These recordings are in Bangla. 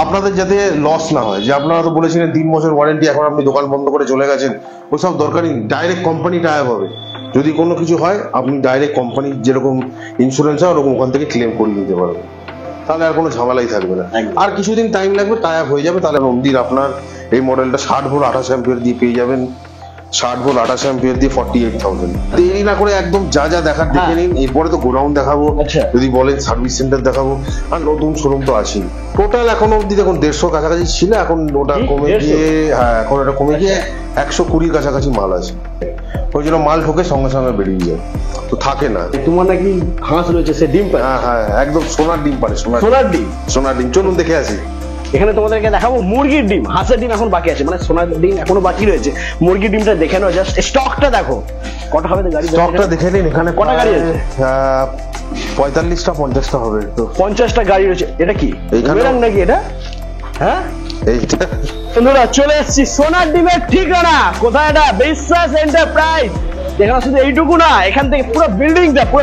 আপনাদের যাতে লস না হয়, যে আপনারা তো বলেছিলেন 3 বছর ওয়ারেন্টি, এখন আপনি দোকান বন্ধ করে চলে গেছেন, ওসব দরকারই নেই। ডাইরেক্ট কোম্পানি টায়ার হবে, যদি কোনো কিছু হয় আপনি ডাইরেক্ট কোম্পানি যেরকম ইন্স্যুরেন্স হয় ওরকম ওখান থেকে ক্লেম করে নিতে পারবেন, তাহলে আর কোনো ঝামেলাই থাকবে না। আর কিছুদিন টাইম লাগবে, টায়ার হয়ে যাবে। তাহলে নন্দীর আপনার এই মডেলটা 60 ভোল্ট 28 অ্যাম্পিয়ার দিয়ে পেয়ে যাবেন, 60 ভোল্ট 28 অ্যাম্পিয়ার দিয়ে 48,000। দেরি না করে একদম যা যা দেখার দেখে নিন। এরপরে তো গোডাউন দেখাবো, যদি বলেন সার্ভিস সেন্টার দেখাবো, আর নতুন শোরুম তো আছেই। টোটাল এখনো অব্দি দেখুন 150 কাছাকাছি ছিল, এখন ওটা কমে গিয়ে এখন ওটা কমে গিয়ে 120 কাছাকাছি মাল আছে। ওই জন্য মাল ঢোকে সঙ্গে সঙ্গে বেরিয়ে যায়, তো থাকে না। তোমার নাকি হাঁস রয়েছে, সে ডিম পারে? হ্যাঁ, একদম সোনার ডিম পারে। সোনার ডিম চলুন দেখে আসি। এখানে তোমাদেরকে দেখাবো মুরগির ডিম, হাঁসের ডিম এখন বাকি আছে, মানে সোনার ডিম এখনো বাকি রয়েছে। মুরগির ডিমটা দেখে নাও, জাস্ট স্টকটা দেখো কটা হবে গাড়ি, স্টকটা দেখে নিন। এখানে কটা গাড়ি আছে? 45টা 50টা হবে, তো 50টা গাড়ি রয়েছে। এটা কি এইখানে নাকি এটা? হ্যাঁ, এইটা বন্ধুরা চলে এসেছি সোনার ডিমের ঠিকানা কোথায়, এটা বিশ্বাস এন্টারপ্রাইজ। এখানে শুধু এইটুকু না, এখান থেকে পুরো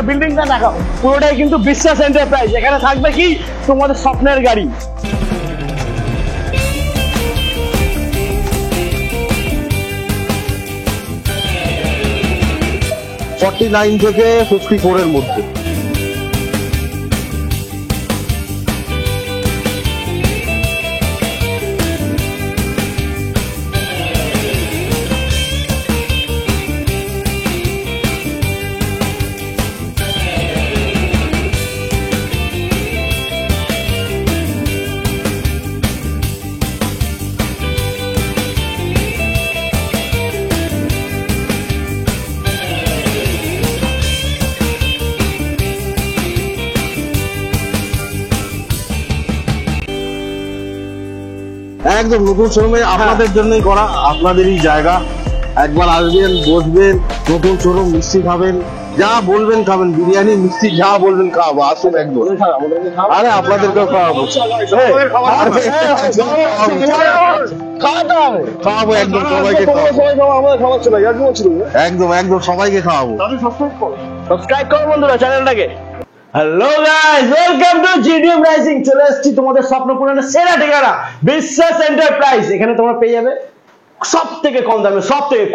বিল্ডিংটা দেখাও, পুরোটাই কিন্তু বিশ্বাস এন্টারপ্রাইজ। এখানে থাকবে কি তোমাদের স্বপ্নের গাড়ি। 49 থেকে 54 এর মধ্যে। একদম নতুন শোরুমে আপনাদের জন্যই করা, আপনাদেরই জায়গা। একবার আসবেন, বসবেন, নতুন শোরুম, মিষ্টি খাবেন, যা বলবেন খাবেন, বিরিয়ানি মিষ্টি যা বলবেন খাওয়াবো। আসুন একদম। আরে আপনাদেরকেও খাওয়াবো, খাওয়াবো একদম সবাইকে, একদম সবাইকে খাওয়াবো। সাবস্ক্রাইব করো বন্ধুরা চ্যানেলটাকে। Hello guys, welcome to GDM rising. চলে এসেছি তোমাদের স্বপ্ন পূরণের সেরা ঠিকানা বিশ্বাস এন্টারপ্রাইজ। এখানে তোমরা পেয়ে যাবে সব থেকে কম দামে,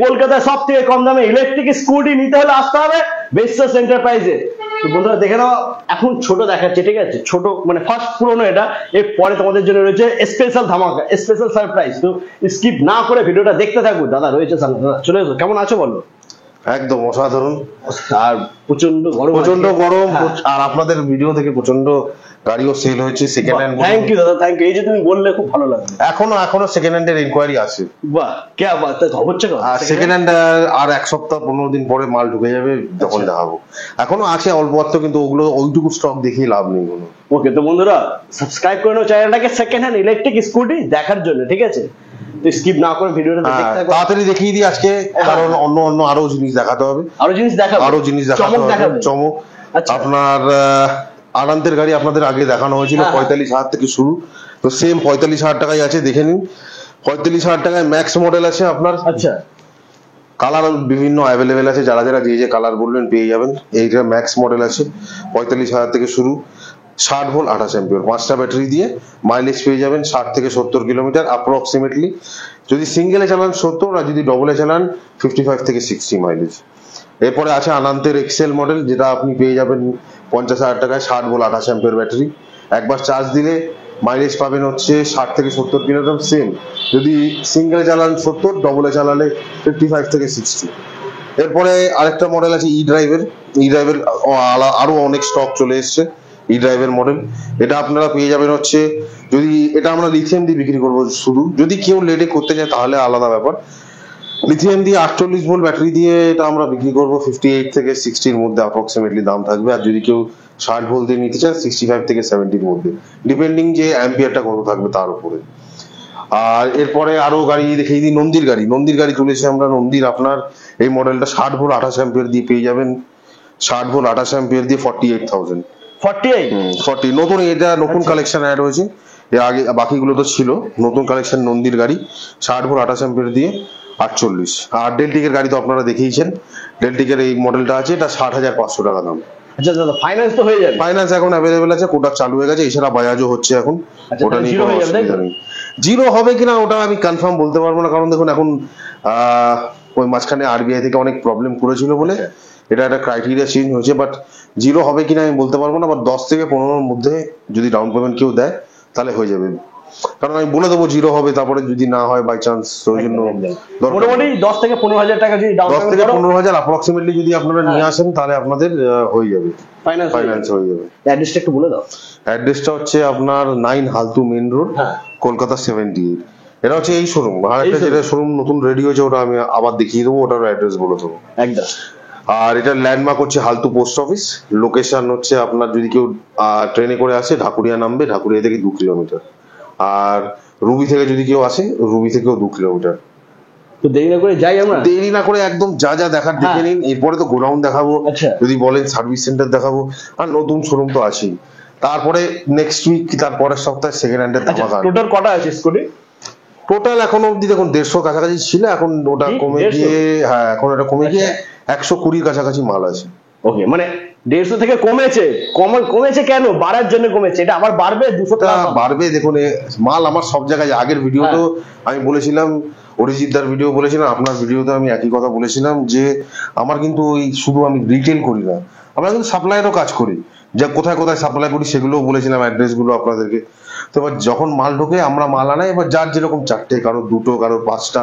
কলকাতায় সব থেকে কম দামে ইলেকট্রিক স্কুটি নিতে হলে আসতে হবে বিশ্বাস এন্টারপ্রাইজে। তো বন্ধুরা দেখে নাও, এখন ছোট দেখাচ্ছে, ঠিক আছে? ছোট মানে ফার্স্ট পুরনো এটা, এর পরে তোমাদের জন্য রয়েছে স্পেশাল ধামাকা, স্পেশাল সারপ্রাইজ। তো স্কিপ না করে ভিডিওটা দেখতে থাকো। দাদা রয়েছে সামনে, দাদা চলে এসো। কেমন আছো বলো? একদম অসাধারণ, আর প্রচন্ড গরম, আর আপনাদের ভিডিও থেকে প্রচন্ড গাড়িও সেল হয়েছে সেকেন্ড হ্যান্ড। থ্যাংক ইউ দাদা, থ্যাংক ইউ। এই যে তুমি বললে খুব ভালো লাগলো। এখনো সেকেন্ড হ্যান্ডের ইনকোয়ারি আছে। বাহ, কে বাত, হচ্ছে না? সেকেন্ড হ্যান্ড আর 1 সপ্তাহ 15 দিন পরে মাল ঢুকে যাবে, তখন দেখাবো। এখনো আছে অল্প অল্প, কিন্তু ওগুলো ওইটুকু স্টক দেখিয়ে লাভ নেই কোনো। ওকে, তো বন্ধুরা সাবস্ক্রাইব করে নাও চ্যানেলটাকে সেকেন্ড হ্যান্ড ইলেকট্রিক স্কুটি দেখার জন্য, ঠিক আছে? তো স্কিপ না করে ভিডিওটা দেখতে থাকো। তাড়াতাড়ি দেখিয়ে দিই আজকে, কারণ অন্য আরো জিনিস দেখাতে হবে, আরো জিনিস দেখাতে হবে। চমক। আপনার আনন্দের গাড়ি আপনাদের আগে দেখানো হয়েছিল, 45,000 থেকে শুরু। তো সেম 45,000 টাকায় আছে, দেখে নিন। 45,000 টাকায় ম্যাক্স মডেল আছে আপনার। আচ্ছা, কালার বিভিন্ন অ্যাভেলেবেল আছে, যারা যে কালার বলবেন পেয়ে যাবেন। এইটা ম্যাক্স মডেল আছে, 45,000 থেকে শুরু, 60 ভোল্ট 28 অ্যাম্পিয়ার, 5টা ব্যাটারি দিয়ে মাইলেজ পেয়ে যাবেন 60 থেকে 70 কিলোমিটার অ্যাপ্রক্সিমেটলি। যদি সিঙ্গেলে চালান 70, আর যদি ডবলে চালান 55 থেকে 60 মাইলেজ। এরপরে আছে আনন্দের এক্সেল মডেল, যেটা আপনি পেয়ে যাবেন 50,000 টাকায়, 60 ভোল্ট 28 অ্যাম্পিয়ার ব্যাটারি। একবার চার্জ দিলে মাইলেজ পাবেন হচ্ছে 60 থেকে 70 কিলোমিটার সেম। যদি সিঙ্গেলে চালান 70, ডবলে চালালে 55 থেকে 60। এরপরে আরেকটা মডেল আছে ই ড্রাইভের আরো অনেক স্টক চলে এসছে। ই ড্রাইভের মডেল, এটা আপনারা পেয়ে যাবেন হচ্ছে, যদি এটা আমরা লিথিয়াম দিয়ে বিক্রি করবো শুধু, যদি কেউ লেডে করতে চায় তাহলে আলাদা ব্যাপার। লিথিয়াম দিয়ে 48 ভোল্ট ব্যাটারি দিয়ে এটা আমরা বিক্রি করবো 58 থেকে 60-র মধ্যে অ্যাপ্রক্সিমেটলি দাম থাকবে। আর যদি কেউ 60 ভোল্ট দিয়ে নিতে চান 65 থেকে 70-র মধ্যে, ডিপেন্ডিং যে অ্যাম্পিয়ারটা কত থাকবে তার উপরে। আর এরপরে আরো গাড়ি দেখিয়ে দিই। নন্দীর গাড়ি তুলেছি আমরা। নন্দীর আপনার এই মডেলটা 60 ভোল্ট 28 অ্যাম্পিয়ার দিয়ে পেয়ে যাবেন, 60 ভোল্ট 28 অ্যাম্পিয়ার দিয়ে 48,000। 40 নতুন, এটা নতুন কালেকশন অ্যাড হয়েছে, এর আগে বাকিগুলো তো ছিল। নতুন কালেকশন নন্দীর গাড়ি 60 ভোল্ট 28 অ্যাম্পিয়ার দিয়ে 48। আর ডেলটিকের গাড়ি তো আপনারা দেখেইছেন, ডেলটিকের এই মডেলটা আছে, এটা 60,500 টাকা দাম। আচ্ছা দাদা, ফাইন্যান্স তো হয়ে যাবে? ফাইন্যান্স এখন অ্যাভেলেবেল আছে, কোটাক চালু হয়ে গেছে, এছাড়া বাজাজও হচ্ছে এখন। আচ্ছা, ওটা নিয়ে zero কোনো হয়ে যাবে, তাই তো? অসুবিধা নেই। জিরো হবে কিনা ওটা আমি কনফার্ম বলতে পারবো না, কারণ দেখুন এখন ওই মাঝখানে আরবিআই থেকে অনেক প্রবলেম করেছিল বলে এটা একটা ক্রাইটেরিয়া চেঞ্জ হয়েছে, বাট জিরো হবে কিনা আমি বলতে পারবো না, বাট 10 থেকে 15 মধ্যে যদি ডাউন পেমেন্ট কেউ দেয় তাহলে হয়ে যাবে। কারণ আমি বলে দেবো জিরো হবে, তারপরে যদি না হয় বাই চান্স, ওই জন্য দরকার মোটামুটি 10 থেকে 15,000 টাকা যদি ডাউন 10 থেকে 15,000 অ্যাপ্রক্সিমেটলি যদি আপনারা নিয়ে আসেন তাহলে আপনাদের হয়ে যাবে, ফাইন্যান্স হয়ে যাবে। অ্যাড্রেসটা একটু বলে দাও। অ্যাড্রেসটা হচ্ছে আপনার 9 হালতু মেইন রোড, হ্যাঁ। কলকাতা 78। এটা হচ্ছে এই শোরুম। আর একটা showroom। যেটা শোরুম নতুন রেডি হয়েছে ওটা আমি আবার দেখিয়ে দেবো, ওটার অ্যাড্রেস বলে দেবো। একদম। আর এটার ল্যান্ডমার্ক হচ্ছে হালতু পোস্ট অফিস। লোকেশন হচ্ছে আপনার যদি কেউ ট্রেনে করে আসে ঢাকুরিয়া নামবে, ঢাকুরিয়া থেকে 2 কিলোমিটার। আর রুবি থেকে যদি কেউ আসে রুবি থেকেও 2 কিলোমিটার। তো দেরি না করে যাই আমরা। দেরি না করে একদম যা যা দেখার দেখে নিন, এরপরে তো গোডাউন দেখাবো, আচ্ছা। যদি বলেন সার্ভিস সেন্টার দেখাবো, আর নতুন শোরুম তো আছেই। তারপরে নেক্সট উইক তার পরের সপ্তাহে সেকেন্ড হ্যান্ডের আচ্ছা, ধামাকা। টোটাল কটা আছে স্কুটি? টোটাল এখন অব্দি দেখুন 150 কাছাকাছি ছিল, এখন ওটা কি? কমে 150? গিয়ে, হ্যাঁ এখন ওটা কমে গিয়ে 120 কাছাকাছি মাল আছে। ওকে, মানে 150 থেকে কমেছে। কমেছে কেন? বাড়ার জন্য কমেছে, এটা আবার বাড়বে 200 তা টাকা। বাড়বে, দেখুন মাল আমার সব জায়গায়, আগের ভিডিওতেও আমি বলেছিলাম, অরিজিৎদার ভিডিও বলেছিলাম, আপনার ভিডিওতে আমি একই কথা বলেছিলাম যে আমার কিন্তু ওই শুধু আমি রিটেল করি না, আমরা কিন্তু সাপ্লাইয়েরও কাজ করি, যা কোথায় কোথায় সাপ্লাই করি সেগুলোও বলেছিলাম, অ্যাড্রেস গুলো আপনাদেরকে। তো এবার যখন মাল ঢোকে আমরা মাল আনাই, এবার যার যেরকম 4টে, কারো 2টো, কারো 5টা,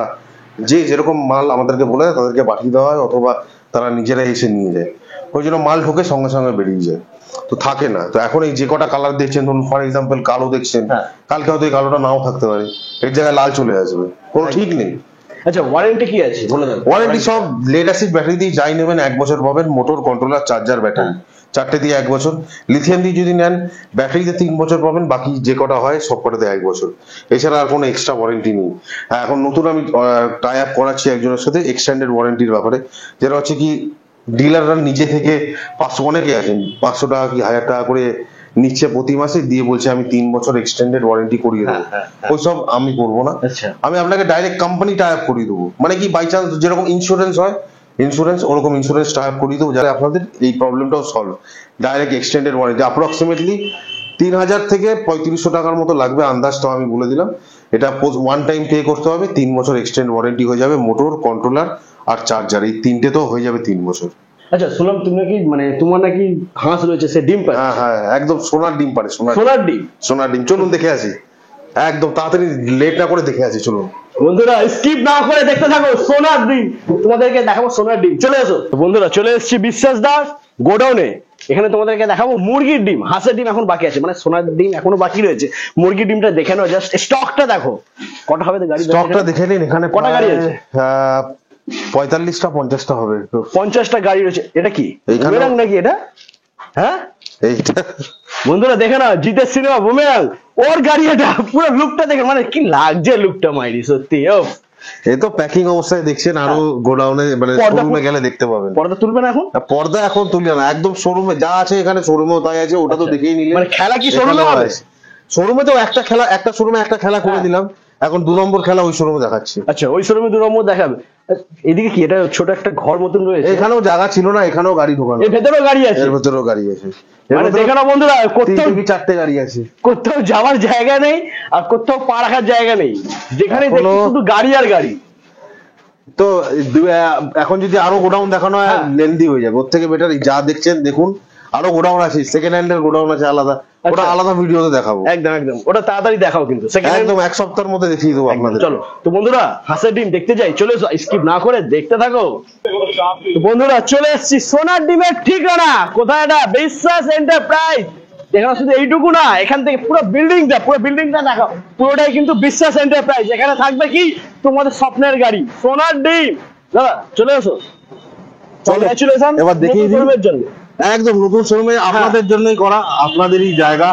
যে যেরকম মাল আমাদেরকে বলে তাদেরকে পাঠিয়ে দেওয়া হয়, অথবা তারা নিজেরাই এসে নিয়ে যায়। ওই জন্য মাল ঢোকে সঙ্গে সঙ্গে বেরিয়ে যায়, তো থাকে না। তো এখন এই যে কটা কালার দেখছেন, ধরুন ফর এক্সাম্পল কালো দেখছেন, হ্যাঁ। কালকে হয়তো এই কালোটা নাও থাকতে পারে, এর জায়গায় লাল চলে আসবে, কোনো ঠিক নেই। আচ্ছা, ওয়ারেন্টি কি আছে বলে দাও। ওয়ারেন্টি সব লেড অ্যাসিড ব্যাটারি দিয়ে যাই নেবেন 1 বছর পাবেন, মোটর, কন্ট্রোলার, চার্জার, ব্যাটারি 4টে দিয়ে 1 বছর। লিথিয়াম দিয়ে যদি নেন ব্যাটারিতে 3 বছর পাবেন, বাকি যে কটা হয় সব কটাতে 1 বছর। এছাড়া আর কোনো এক্সট্রা ওয়ারেন্টি নেই। এখন নতুন আমি টাই আপ করাচ্ছি একজনের সাথে এক্সটেন্ডেড ওয়ারেন্টির ব্যাপারে, যেটা হচ্ছে কি ডিলাররা নিজে থেকে 500, অনেকে আছেন 500 টাকা কি 1000 টাকা করে নিচ্ছে প্রতি মাসে, দিয়ে বলছে আমি 3 বছর এক্সটেন্ডেড ওয়ারেন্টি করিয়ে দেবো। ওইসব আমি করবো না, আচ্ছা। আমি আপনাকে ডাইরেক্ট কোম্পানি টাই আপ করিয়ে দেবো। মানে কি বাই চান্স যেরকম ইন্স্যুরেন্স হয়, ইন্স্যুরেন্স ওরকম ইন্স্যুরেন্স টাই আপ করিয়ে দেবো, যাতে আপনাদের এই প্রবলেমটাও সলভ। ডাইরেক্ট এক্সটেন্ডেড ওয়ারেন্টি অ্যাপ্রক্সিমেটলি 3000 থেকে 3500 টাকার মতো লাগবে আন্দাজ, তো আমি বলে দিলাম। এটা ওয়ান টাইম পে করতে হবে, 3 বছর এক্সটেন্ড ওয়ারেন্টি হয়ে যাবে, মোটর, কন্ট্রোলার আর চার্জার, এই 3টে তো হয়ে যাবে 3 বছর। আচ্ছা, শুনলাম তুমি নাকি, মানে তোমার নাকি হাঁস রয়েছে, সে ডিম পায়। হ্যাঁ হ্যাঁ, একদম সোনার ডিম পারে, সোনার ডিম। সোনার ডিম। চলুন দেখে আসি, একদম তাড়াতাড়ি লেট না করে দেখে আসি, চলুন। বন্ধুরা স্কিপ না করে দেখতে থাকো সোনার ডিম, তোমাদেরকে দেখাবো সোনার ডিম। চলে এসো বন্ধুরা, চলে এসেছি বিশ্বাস দাস গোডাউনে। এখানে তোমাদেরকে দেখাবো মুরগির ডিম। হাঁসের ডিম এখন বাকি আছে, মানে সোনার ডিম এখনো বাকি রয়েছে। মুরগির ডিমটা দেখে নাও, জাস্ট স্টকটা দেখো কটা হবে গাড়ি। স্টকটা দেখে নিন, এখানে কটা গাড়ি আছে? 45টা 50টা হবে। 50টা গাড়ি রয়েছে। এটা কি এইখানে- বুমেরাং নাকি এটা? হ্যাঁ এইটা বন্ধুরা দেখে না, জিতের সিনেমা বুমেরাং, ওর গাড়ি এটা। পুরো লুকটা দেখে, মানে কি লাগছে লুকটা মাইরি, সত্যি। ও এই তো প্যাকিং অবস্থায় দেখছেন, আরো গোডাউনে মানে পর্দা- শোরুমে গেলে দেখতে পাবেন। পর্দা তুলবে না এখন? পর্দা এখন তুলি না, একদম শোরুমে যা আছে এখানে শোরুমেও তাই আছে, ওটা তো দেখেই নিলেন। মানে খেলা কি শোরুমে হবে? শোরুমে তো একটা খেলা, একটা শোরুমে একটা খেলা করে দিলাম, এখন 2 নম্বর খেলা ওই শোরুমে দেখাচ্ছি। আচ্ছা, ওই শোরুমে 2 নম্বর দেখাবে। এদিকে কি এটা ছোট একটা ঘর মতন রয়েছে? এখানেও জায়গা ছিল না, এখানেও গাড়ি ঢোকানো, এর ভেতরেও গাড়ি আছে? এর ভেতরেও গাড়ি আছে, মানে দেখে না বন্ধুরা, কোথাও 3 থেকে 4টে গাড়ি আছে। কোথাও যাওয়ার জায়গা নেই, আর কোথাও পা রাখার জায়গা নেই, যেখানে দেখি এখনো- শুধু গাড়ি আর গাড়ি। তো এখন যদি আরো গোডাউন দেখানো হয় হ্যাঁ। লেন্দি হয়ে যাবে, ওর থেকে বেটার যা দেখছেন দেখুন। আরো গোডাউন আছে, সেকেন্ড হ্যান্ডের গোডাউন আছে আলাদা, ওটা আচ্ছা। আলাদা ভিডিওতে দেখাবো। একদম একদম, ওটা তাড়াতাড়ি দেখাও কিন্তু। সেকেন্ড একদম 1 সপ্তাহের মধ্যে দেখিয়ে দেবো আপনাদের। চলো তো বন্ধুরা, হাঁসের ডিম দেখতে যাই, চলে এসো, স্কিপ না করে দেখতে থাকো। তো বন্ধুরা চলে এসেছি সোনার ডিমের ঠিকানা। কোথায় এটা? বিশ্বাস এন্টারপ্রাইজ। এখানে শুধু এইটুকু না, এখান থেকে পুরো বিল্ডিংটা দেখো, পুরোটাই কিন্তু বিশ্বাস এন্টারপ্রাইজ। এখানে থাকবে কি তোমাদের স্বপ্নের গাড়ি, সোনার ডিম। দাদা চলে এসো, কংগ্রাচুলেশন এবার দেখিয়ে দিই। শোরুমের জন্য। একদম নতুন শোরুমে আপনাদের জন্যই করা, আপনাদেরই জায়গা।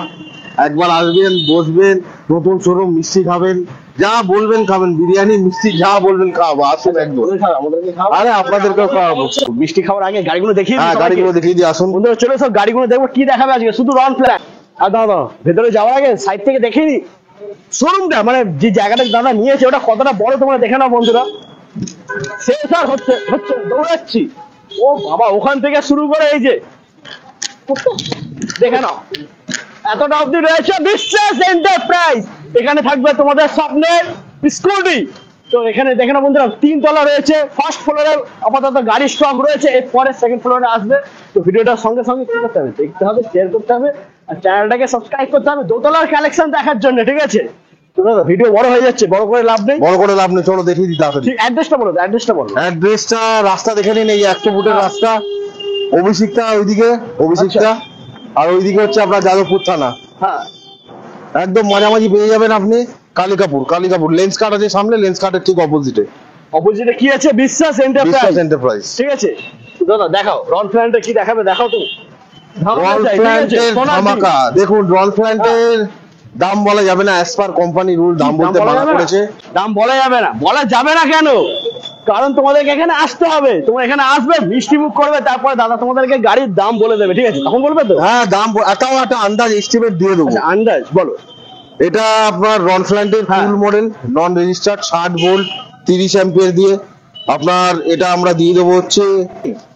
একবার আসবেন, বসবেন, নতুন শোরুম, মিষ্টি খাবেন, যা বলবেন খাবেন, বিরিয়ানি, মিষ্টি যা বলবেন খাওয়াবো, আসুন একদম। আমাদেরকে খাওয়াবো। আরে আপনাদেরকেও খাওয়াবো। মিষ্টি খাওয়ার আগে গাড়িগুলো দেখিয়ে দিই হ্যাঁ, সবাইকে। গাড়িগুলো দেখিয়ে দিয়ে আসুন। বন্ধুরা চলে সব গাড়িগুলো দেখবো, কি দেখাবে আজকে, শুধু রন ফ্ল্যাট। আর দাদা ভেতরে যাওয়ার আগে সাইড থেকে দেখিয়ে দিই শোরুমটা, মানে যে জায়গাটা দাদা নিয়েছে ওটা কতটা বড় তোমরা দেখে নাও বন্ধুরা। সেন্সার হচ্ছে হচ্ছে দৌড়াচ্ছি, ও বাবা, ওখান থেকে শুরু করে এই যে দেখে নাও, এতটা অবধি রয়েছে বিশ্বাস এন্টারপ্রাইজ। এখানে থাকবে তোমাদের স্বপ্নের স্কুটি। তো এখানে দেখে না বন্ধুরা, 3 তলা রয়েছে। ফার্স্ট ফ্লোরে আপাতত গাড়ি স্টক রয়েছে, এরপরে সেকেন্ড ফ্লোরে আসবে। তো ভিডিওটার সঙ্গে সঙ্গে কি করতে হবে, দেখতে হবে, শেয়ার করতে হবে, আর চ্যানেলটাকে সাবস্ক্রাইব করতে হবে দোতলার কালেকশন দেখার জন্য, ঠিক আছে? তো দাদা ভিডিও বড় হয়ে যাচ্ছে, বড় করে লাভ নেই, বড় করে লাভ নেই, চলো দেখিয়ে দিই তাড়াতাড়ি। ঠিক অ্যাড্রেসটা বলো, অ্যাড্রেসটা বলো। অ্যাড্রেসটা, রাস্তা দেখে নিন, এই 100 ফুটের রাস্তা, অভিষিক্তা ওইদিকে, অভিষিক্তা, আর ওইদিকে হচ্ছে আপনার যাদবপুর থানা। হ্যাঁ, একদম মাঝামাঝি পেয়ে যাবেন আপনি কালিকাপুর লেন্স কার্ট আছে সামনে, লেন্স কার্টের ঠিক অপোজিটে অপোজিটে কি আছে, বিশ্বাস বিশ্বাস এন্টারপ্রাইজ, এন্টারপ্রাইজ। ঠিক আছে? তো দাদা দেখাও রন প্ল্যানটা কি দেখাবে, দেখাও তুমি। রল প্ল্যান্টের ধামাকা দেখুন, রল প্ল্যান্টের দাম বলা যাবে না, অ্যাজ পার কোম্পানি রুল দাম বলতে মানা করেছে। দাম বলা যাবে না, বলা যাবে না কেন? কারণ তোমাদেরকে এখানে আসতে হবে, তোমরা এখানে আসবে, মিষ্টি মুখ করবে, তারপরে দাদা তোমাদেরকে গাড়ির দাম বলে দেবে, ঠিক আছে? তখন বলবে তো? হ্যাঁ, দাম এটাও একটা আন্দাজ এস্টিমেট দিয়ে দেবো। আচ্ছা, আন্দাজ বলো। এটা আপনার রন প্ল্যান্টের হ্যাঁ। ফুল মডেল, নন রেজিস্টার্ড, 60 ভোল্ট, 30 অ্যাম্পিয়ার দিয়ে আপনার এটা আমরা দিয়ে দেবো হচ্ছে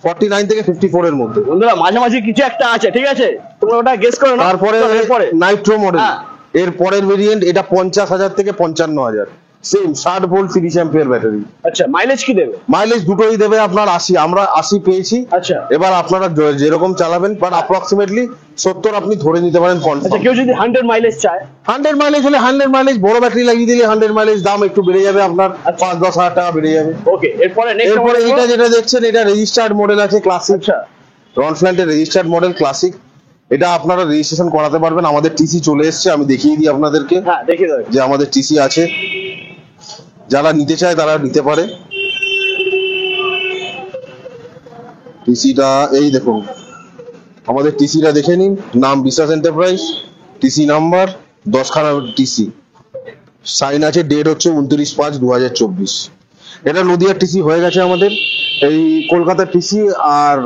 49 থেকে 54 এর মধ্যে। বন্ধুরা মাঝামাঝি কিছু একটা আছে, ঠিক আছে? তোমরা ওটা গেস করো না। তারপরে এরপরে নাইট্রো মডেল, হ্যাঁ। এর পরের ভেরিয়েন্ট এটা 50,000 থেকে 55,000, সেম 60 ভোল্ট 30 অ্যাম্পিয়ার ব্যাটারি। আচ্ছা, মাইলেজ কি দেবে? মাইলেজ দুটোই দেবে আপনার 80, আমরা 80 পেয়েছি। আচ্ছা এবার আপনারা যেরকম চালাবেন, বাট অ্যাপ্রক্সিমেটলি 70 আপনি ধরে নিতে পারেন আচ্ছা, কনফার্ম। কেউ যদি 100 মাইলেজ চায়? 100 মাইলেজ হলে 100 মাইলেজ, বড় ব্যাটারি লাগিয়ে দিলে 100 মাইলেজ, দাম একটু বেড়ে যাবে আপনার, 5-10 হাজার টাকা বেড়ে যাবে। ওকে, এরপরে নেক্সট এরপরে এটা যেটা দেখছেন, এটা রেজিস্টার্ড মডেল আছে, ক্লাসিক। আচ্ছা রন প্ল্যান্টের রেজিস্টার্ড মডেল ক্লাসিক, এটা আপনারা রেজিস্ট্রেশন করাতে পারবেন। আমাদের টিসি চলে এসেছে, আমি দেখিয়ে দিই আপনাদেরকে হ্যাঁ, দেখিয়ে দাও। যে আমাদের টিসি আছে, যারা নিতে চায় তারা নিতে পারে। টিসিটা এই দেখুন, আমাদের টিসিটা দেখে নিন, নাম বিশ্বাস এন্টারপ্রাইজ, টিসি নাম্বার 10 খানা টিসি, সাইন আছে, ডেট হচ্ছে 29/5/2024। এটা নদিয়ার টিসি হয়ে গেছে আমাদের, এই কলকাতার টিসি, আর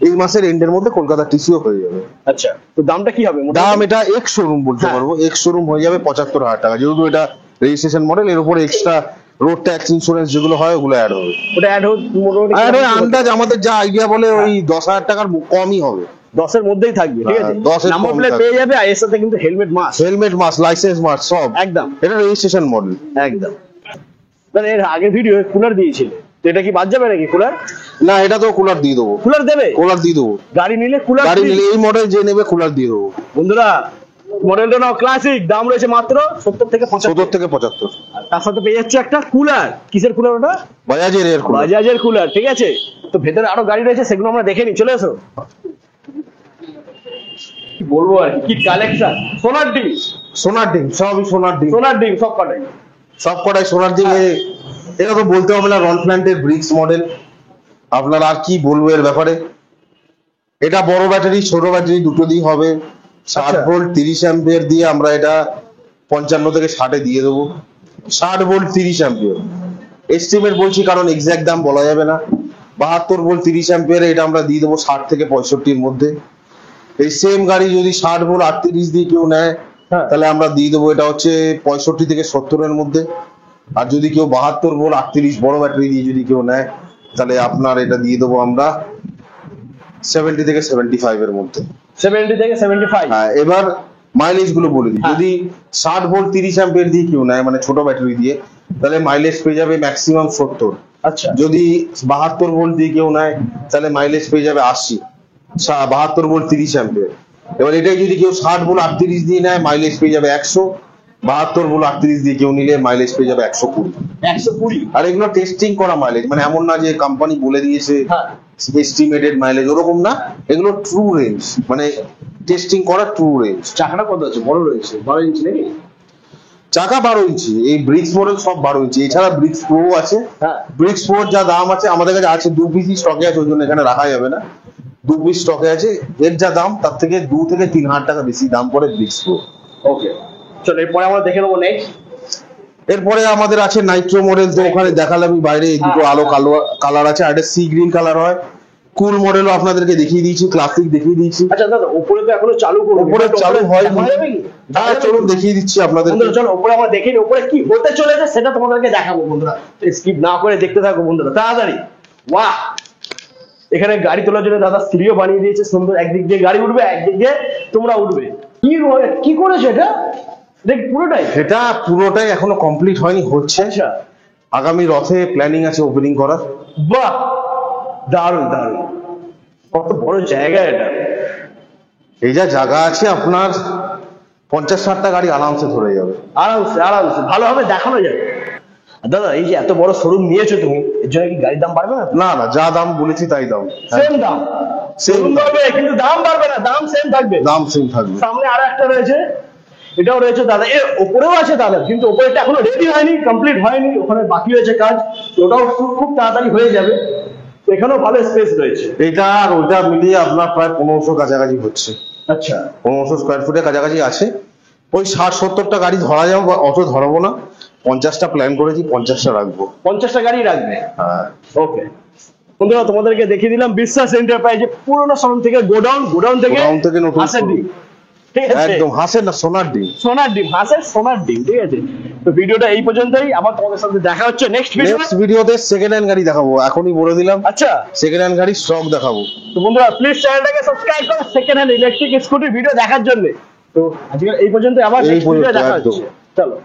এই মাসের এন্ডের মধ্যে কলকাতার টিসিও হয়ে যাবে। আচ্ছা, তো দামটা কি হবে মোটামুটি? দাম এটা এক্স শোরুম বলতে হ্যাঁ। পারবো, এক্স শোরুম হয়ে যাবে 75,000 টাকা, যেহেতু এটা রেজিস্ট্রেশন মডেল, এর উপরে এক্সট্রা রোড ট্যাক্স ইন্স্যুরেন্স যেগুলো হয় ওগুলো অ্যাড হবে। ওটা অ্যাড হোক মোটামুটি আর ওই আন্দাজ আমাদের যা আইডিয়া বলে ওই 10,000 টাকার কমই হবে, 10 এর মধ্যেই থাকবে, ঠিক আছে? হ্যাঁ, 10 এর নাম্বার কম প্লেট থাকবে। পেয়ে যাবে, আর এর সাথে কিন্তু helmet mask helmet mask, licence mask সব একদম এটা রেজিস্ট্রেশন মডেল। একদম। মানে এর আগে ভিডিও কুলার দিয়েছিল, তো এটা কি বাদ যাবে নাকি কুলার? না, এটা তো কুলার দিয়ে দেবো, কুলার দেবে? কুলার দিয়ে দেবো, গাড়ি নিলে কুলার গাড়ি নিলে এই মডেল যে নেবে কুলার দিয়ে দেবো। বন্ধুরা মডেলটা নাও ক্লাসিক, দাম রয়েছে মাত্র 70 থেকে 75। 70 থেকে 75, আর তার সাথে পেয়ে যাচ্ছে একটা কুলার। কিসের কুলার ওটা? বাজাজের এর কুলার। বাজাজের কুলার, ঠিক আছে? তো ভেতরে আরো গাড়ি রয়েছে, সেগুলো আমরা দেখে নিই, চলে এসো। কি বলবো আর কি কালেকশন, সোনার ডিম, সোনার ডিম, সবই সোনার ডিম, সোনার ডিম সব কটাই। সব কটাই সোনার ডিম। এটা তো বলতে হবে না, রন প্ল্যান্টের ব্রিক্স মডেল, আপনার আর কি বলবো এর ব্যাপারে। এটা বড় ব্যাটারি ছোট ব্যাটারি দুটো দিয়ে হবে, 60 আচ্ছা। ভোল্ট 30 অ্যাম্পিয়ার দিয়ে আমরা এটা 55 থেকে 60 দিয়ে দেবো। 60 ভোল্ট 30 অ্যাম্পিয়ার এস্টিমেট বলছি, কারণ এক্সাক্ট দাম বলা যাবে না। 72 ভোল্ট 30 অ্যাম্পিয়ারে এটা আমরা দিয়ে দেবো 60 থেকে 65 মধ্যে। এই সেম গাড়ি যদি 60 ভোল্ট 38 দিয়ে কেউ নেয়, হ্যাঁ। তাহলে আমরা দিয়ে দেবো এটা হচ্ছে 65 থেকে 70 এর মধ্যে। আর যদি কেউ 72 ভোল্ট 38 বড় ব্যাটারি দিয়ে যদি কেউ নেয়, তাহলে আপনার এটা দিয়ে দেবো আমরা 70 থেকে 75 এর মধ্যে। 70 থেকে 75। হ্যাঁ, এবার মাইলেজ গুলো বলে দিই। হ্যাঁ। যদি 60 ভোল্ট 30 অ্যাম্পিয়ার দিয়ে কেউ নেয়, মানে ছোট ব্যাটারি দিয়ে, তাহলে মাইলেজ পেয়ে যাবে ম্যাক্সিমাম 70। আচ্ছা, যদি 72 ভোল্ট দিয়ে কেউ নেয়, তাহলে মাইলেজ পেয়ে যাবে 80। 72 ভোল্ট 30 অ্যাম্পিয়ার। এবার এটাই যদি কেউ 60 ভোল্ট 38 দিয়ে নেয়, মাইলেজ পেয়ে যাবে 100। 72 ভোল্ট 38 দিয়ে কেউ নিলে মাইলেজ পেয়ে যাবে 120। 120। আর এগুলো টেস্টিং করা মাইলেজ, মানে এমন না যে কোম্পানি বলে দিয়েছে হ্যাঁ, এস্টিমেটেড মাইলেজ, ওরকম না। এগুলো ট্রু রেঞ্জ, মানে টেস্টিং করা ট্রু রেঞ্জ। চাকাটা কত আছে? বড় রয়েছে, 12 ইঞ্চি নাকি? চাকা 12 ইঞ্চি, এই ব্রিক্স মডেল সব 12 ইঞ্চি। এছাড়া ব্রিক্স প্রো আছে, হ্যাঁ। ব্রিক্স প্রোর যা দাম আছে আমাদের কাছে আছে, 2 পিস স্টকে আছে, ওই জন্য এখানে রাখা যাবে না। 2 পিস স্টকে আছে, এর যা দাম তার থেকে 2 থেকে 3 হাজার টাকা বেশি দাম পড়ে ব্রিক্স প্রো। ওকে, চলো এরপরে আমরা দেখে নেবো নেক্সট। এরপরে আমাদের আছে নাইট্রো মডেল, তো ওখানে দেখালাম আমি বাইরে, এই দুটো আলো কালো কালার আছে, আর একটা সি গ্রিন কালার হয়। কুল মডেলও আপনাদেরকে দেখিয়ে দিয়েছি, ক্লাসিক দেখিয়ে দিয়েছি। আচ্ছা দাদা, উপরে তো এখনো চালু করবো, উপরে চালু হয় দেখা যাবে কি? হ্যাঁ, চলুন দেখিয়ে দিচ্ছি আপনাদের। বন্ধুরা চলো উপরে আমরা দেখে নিই, উপরে কি হতে চলেছে সেটা তোমাদেরকে দেখাবো বন্ধুরা। স্কিপ না করে দেখতে থাকো বন্ধুরা, তাড়াতাড়ি। বাহ, এখানে গাড়ি তোলার জন্য দাদা সিঁড়িও বানিয়ে দিয়েছে সুন্দর, একদিক দিয়ে গাড়ি উঠবে, একদিক দিয়ে তোমরা উঠবে। কি করেছে এটা? দেখ পুরোটাই। সেটা পুরোটাই এখনো কমপ্লিট হয়নি, হচ্ছে। আচ্ছা, আগামী রথে প্ল্যানিং আছে ওপেনিং করার। বাহ, দারুণ দারুণ। কত বড় জায়গা এটা। এই যা জায়গা আছে আপনার 50-60টা গাড়ি আরামসে ধরে যাবে। আরামসে আরামসে ভালোভাবে দেখানো যাবে। আর দাদা, এই যে এত বড় শোরুম নিয়েছো তুমি, এর জন্য কি গাড়ির দাম বাড়বে না? না না, যা দাম বলেছি তাই দাম। সেম দাম। শোরুম বাড়বে কিন্তু দাম বাড়বে না, দাম সেম থাকবে। দাম সেম থাকবে। সামনে আরো একটা রয়েছে, এটাও রয়েছে দাদা, এর ওপরেও আছে দাদা, কিন্তু ওপরেটা এখনো রেডি হয়নি, কমপ্লিট হয়নি, ওখানে বাকি রয়েছে কাজ। ওটাও খুব তাড়াতাড়ি হয়ে যাবে। এখানেও ভালো স্পেস রয়েছে। এটা আর ওইটা মিলিয়ে আপনার প্রায় 1500 কাছাকাছি হচ্ছে। আচ্ছা, 1500 স্কোয়ার ফুটের কাছাকাছি আছে। ওই 60-70টা গাড়ি ধরা যাবে, অত ধরবো না। 50টা প্ল্যান করেছি, 50টা রাখবো। 50টা গাড়ি রাখবে? হ্যাঁ। ওকে বন্ধুরা, তোমাদেরকে দেখিয়ে দিলাম বিশ্বাস এন্টারপ্রাইজে পুরোনো শোরুম থেকে গোডাউন থেকে নতুন হাঁসের ডিম। ঠিক আছে, একদম হাঁসের না, সোনার ডিম। সোনার ডিম, হাঁসের সোনার ডিম। ঠিক আছে, তো ভিডিওটা এই পর্যন্তই। আবার তোমাদের সাথে দেখা হচ্ছে নেক্সট ভিডিওতে সেকেন্ড হ্যান্ড গাড়ি দেখাবো, এখনই বলে দিলাম। আচ্ছা, সেকেন্ড হ্যান্ড গাড়ি স্টক দেখাবো। তো বন্ধুরা প্লিজ চ্যানেলটাকে সাবস্ক্রাইব করো সেকেন্ড হ্যান্ড ইলেকট্রিক স্কুটির ভিডিও দেখার জন্য। তো আজকে এই পর্যন্ত, আবার এই নেক্সট ভিডিও পর্যন্ত, দেখা একদম। হচ্ছে। চলো।